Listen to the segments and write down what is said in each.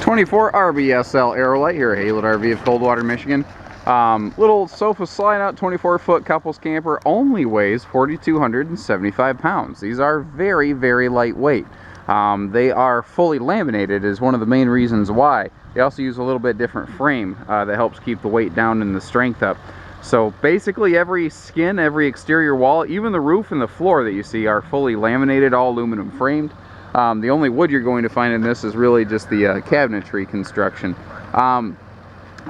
24 RVSL Aerolite here at Haylett RV of Coldwater, Michigan. Little sofa slide out 24-foot couples camper, only weighs 4,275 pounds. These are very, very lightweight. They are fully laminated is one of the main reasons why. They also use a little bit different frame that helps keep the weight down and the strength up. So basically every skin, every exterior wall, even the roof and the floor that you see are fully laminated, all aluminum framed. The only wood you're going to find in this is really just the cabinetry construction.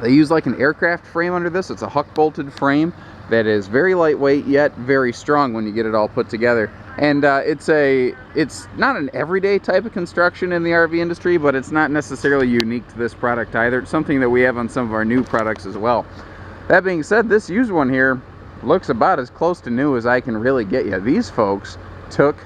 They use like an aircraft frame under this. It's a huck bolted frame that is very lightweight yet very strong when you get it all put together. And it's not an everyday type of construction in the RV industry, but it's not necessarily unique to this product either. It's something that we have on some of our new products as well. That being said, this used one here looks about as close to new as I can really get you. These folks took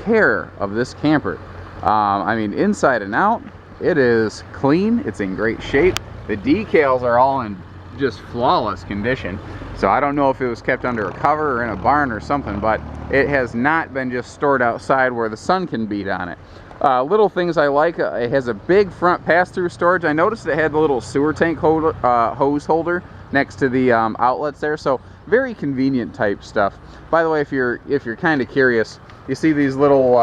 care of this camper. I mean, inside and out, it is clean. It's in great shape. The decals are all in just flawless condition. So I don't know if it was kept under a cover or in a barn or something, but it has not been just stored outside where the sun can beat on it. Little things I like, it has a big front pass-through storage. I noticed it had the little sewer tank hose holder next to the outlets there, so very convenient type stuff. By the way, if you're kind of curious, you see these little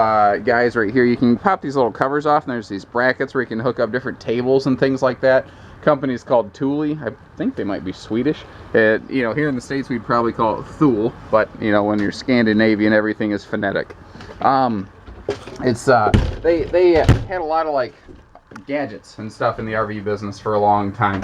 guys right here. You can pop these little covers off, and there's these brackets where you can hook up different tables and things like that. Company's called Thule. I think they might be Swedish. You know, here in the States we'd probably call it Thule, but you know, when you're Scandinavian, everything is phonetic. They had a lot of like gadgets and stuff in the RV business for a long time.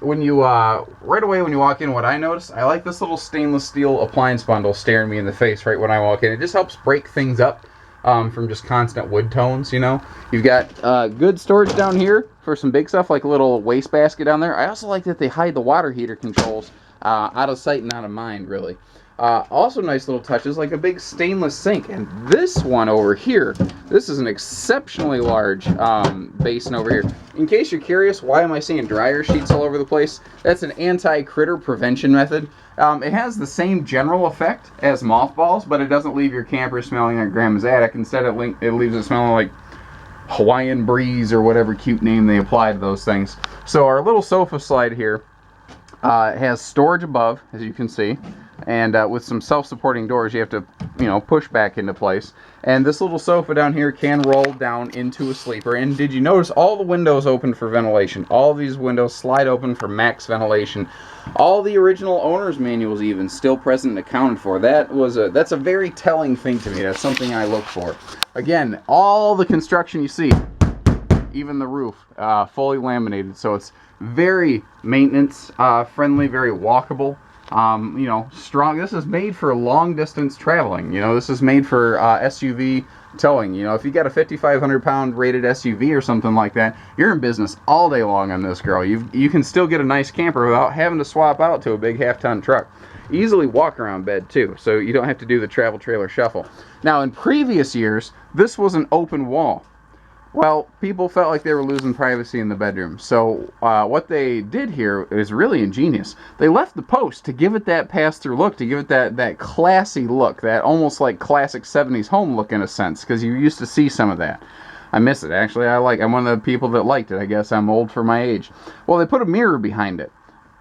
When you right away when you walk in, what I noticed, I like this little stainless steel appliance bundle staring me in the face right when I walk in. It just helps break things up from just constant wood tones. You know, you've got good storage down here for some big stuff like a little wastebasket down there. I also like that they hide the water heater controls out of sight and out of mind, really. Also nice little touches like a big stainless sink, and this one over here, this is an exceptionally large basin over here. In case you're curious, why am I seeing dryer sheets all over the place? That's an anti-critter prevention method. It has the same general effect as mothballs, but it doesn't leave your camper smelling like grandma's attic. Instead it leaves it smelling like Hawaiian breeze or whatever cute name they apply to those things. So our little sofa slide here has storage above, as you can see, and with some self-supporting doors you have to, you know, push back into place. And this little sofa down here can roll down into a sleeper. And did you notice all the windows open for ventilation? All these windows slide open for max ventilation. All the original owner's manuals even still present and accounted for. That's a very telling thing to me. That's something I look for. Again, all the construction you see, even the roof, fully laminated, so it's very maintenance friendly, very walkable. You know, strong. This is made for long distance traveling. You know, this is made for SUV towing. You know, if you got a 5,500 pound rated SUV or something like that, you're in business all day long on this girl. You can still get a nice camper without having to swap out to a big half-ton truck. Easily walk around bed too, so you don't have to do the travel trailer shuffle. Now, in previous years, this was an open wall. Well, people felt like they were losing privacy in the bedroom. So what they did here is really ingenious. They left the post to give it that pass-through look, to give it that classy look, that almost like classic 70s home look in a sense, because you used to see some of that. I miss it, actually. I'm one of the people that liked it. I guess I'm old for my age. Well, they put a mirror behind it.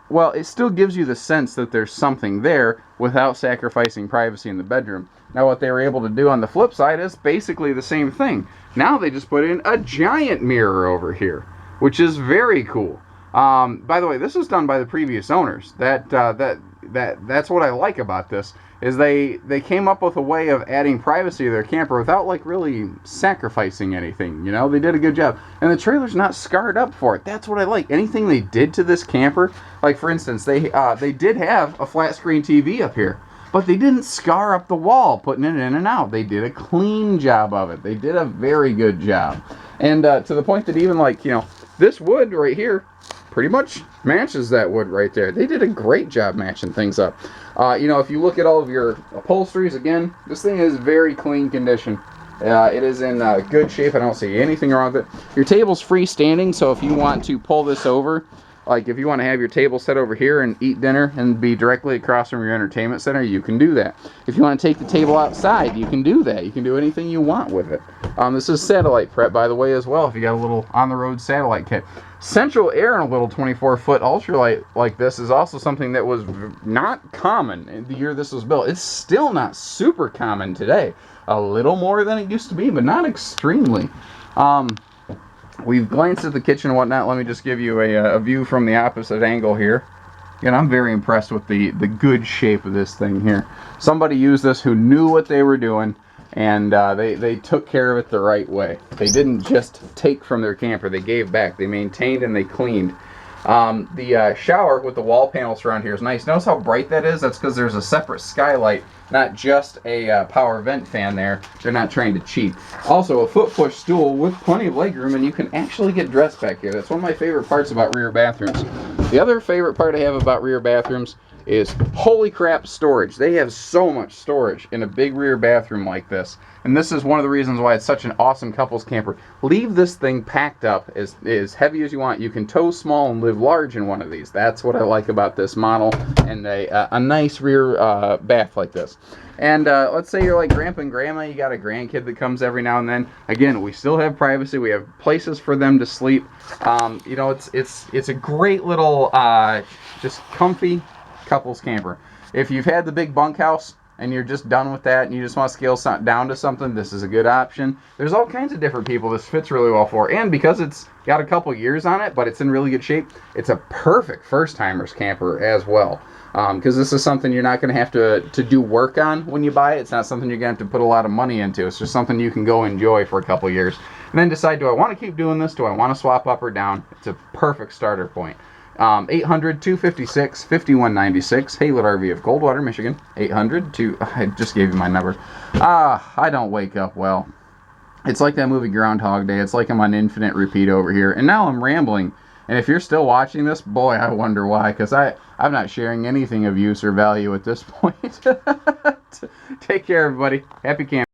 Well, it still gives you the sense that there's something there without sacrificing privacy in the bedroom. Now, what they were able to do on the flip side is basically the same thing. Now they just put in a giant mirror over here, which is very cool. By the way, this was done by the previous owners. That's what I like about this, is they came up with a way of adding privacy to their camper without like really sacrificing anything. You know, they did a good job, and the trailer's not scarred up for it. That's what I like. Anything they did to this camper, like for instance, they did have a flat screen TV up here, but they didn't scar up the wall putting it in and out. They did a clean job of it. They did a very good job, and to the point that even like, you know, this wood right here pretty much matches that wood right there. They did a great job matching things up. You know, if you look at all of your upholsteries, again, this thing is very clean condition. It is in good shape. I don't see anything wrong with it. Your table's freestanding, so if you want to pull this over Like if you want to have your table set over here and eat dinner and be directly across from your entertainment center, you can do that. If you want to take the table outside, you can do that. You can do anything you want with it. This is satellite prep, by the way, as well. If you got a little on-the-road satellite kit. Central air in a little 24-foot ultralight like this is also something that was not common in the year this was built. It's still not super common today. A little more than it used to be, but not extremely. We've glanced at the kitchen and whatnot. Let me just give you a view from the opposite angle here. And I'm very impressed with the good shape of this thing here. Somebody used this who knew what they were doing, and they took care of it the right way. They didn't just take from their camper. They gave back. They maintained and they cleaned. The shower with the wall panels around here is nice. Notice how bright that is? That's because there's a separate skylight, not just a power vent fan there. They're not trying to cheat. Also, a foot push stool with plenty of legroom, and you can actually get dressed back here. That's one of my favorite parts about rear bathrooms. The other favorite part I have about rear bathrooms is, holy crap, storage. They have so much storage in a big rear bathroom like this. And this is one of the reasons why it's such an awesome couples camper. Leave this thing packed up as heavy as you want. You can tow small and live large in one of these. That's what I like about this model, and a nice rear bath like this. And let's say you're like grandpa and grandma, you got a grandkid that comes every now and then. Again, we still have privacy. We have places for them to sleep. You know, it's a great little just comfy couples camper. If you've had the big bunkhouse and you're just done with that and you just want to scale down to something, this is a good option. There's all kinds of different people this fits really well for, and because it's got a couple years on it but it's in really good shape, it's a perfect first-timers camper as well, because this is something you're not going to have to do work on when you buy it. It's not something you're going to have to put a lot of money into. It's just something you can go enjoy for a couple years and then decide, do I want to keep doing this? Do I want to swap up or down? It's a perfect starter point. 800-256-5196, Haylett RV of Coldwater, Michigan. 800-2... I just gave you my number. I don't wake up well. It's like that movie Groundhog Day. It's like I'm on infinite repeat over here. And now I'm rambling. And if you're still watching this, boy, I wonder why. Because I'm not sharing anything of use or value at this point. Take care, everybody. Happy camping.